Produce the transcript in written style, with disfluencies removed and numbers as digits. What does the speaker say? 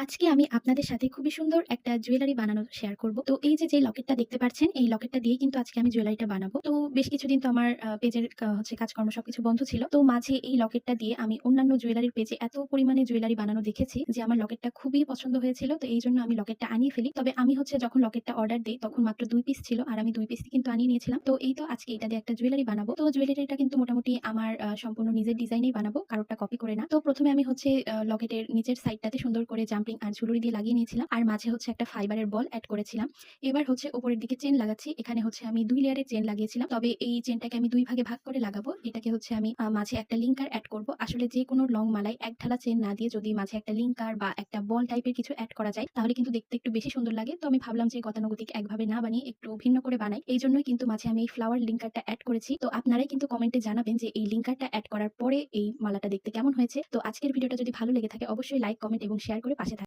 আজকে আমি আপনাদের সাথে খুবই সুন্দর একটা জুয়েলারি বানানো শেয়ার করব। তো এই যে লকেটটা দেখতে পাচ্ছেন, এই লকেটটা দিয়েই কিন্তু আজকে আমি জুয়েলারিটা বানাবো। তো বেশ কিছুদিন তো আমার পেজের কাজকর্ম সবকিছু বন্ধ ছিল। তো মাঝে এই লকেটটা দিয়ে আমি অন্যান্য জুয়েলারির পেজে এত পরিমাণে জুয়েলারি বানানো দেখেছি যে আমার লকেটটা খুবই পছন্দ হয়েছিল। তো এইজন্য আমি লকেটটা আনিয়ে ফেলি। তবে আমি যখন লকেটটা অর্ডার দেই তখন মাত্র ২ পিস ছিল। আর আমি ২ পিসই কিন্তু আনিয়ে নিয়েছিলাম। তো এই তো আজকে এটা দিয়ে একটা জুয়েলারি বানাবো। তো জুয়েলারিটা কিন্তু মোটামুটি আমার সম্পূর্ণ নিজের ডিজাইনেই বানাবো। কারোরটা কপি করে না। তো ১ম এ আমি লকেটের নিচের সাইডটাতে সুন্দর করে জাম্পিং আর ঝুলুরি দিয়ে লাগিয়ে নিয়েছিলাম। আর মাঝে একটা ফাইবারের বল এড করেছিলাম। এবার উপরের দিকে চেইন লাগাচ্ছি। এখানে আমি ২ লেয়ারের চেইন লাগিয়েছিলাম। তবে এই চেইনটাকে আমি ২ ভাগে ভাগ করে লাগাবো। এটাকে আমি মাঝে একটা লিংকার এড করব। আসলে যেকোনো লং মালায় এক ঢালা চেইন না দিয়ে যদি মাঝে একটা লিংকার বা একটা বল টাইপের কিছু এড করা যায় তাহলে কিন্তু দেখতে একটু বেশি সুন্দর লাগে। তো আমি ভাবলাম যে গতানুগতিক একভাবে না বানিয়ে একটু ভিন্ন করে বানাই। এইজন্যই কিন্তু মাঝে আমি এই ফ্লাওয়ার লিংকারটা এড করেছি। তো আপনারাই কিন্তু কমেন্টে জানাবেন যে এই লিংকারটা এড করার পরে এই মালাটা দেখতে কেমন হয়েছে। তো আজকের ভিডিওটা যদি ভালো লেগে থাকে অবশ্যই লাইক, কমেন্ট এবং শেয়ার করে পাশে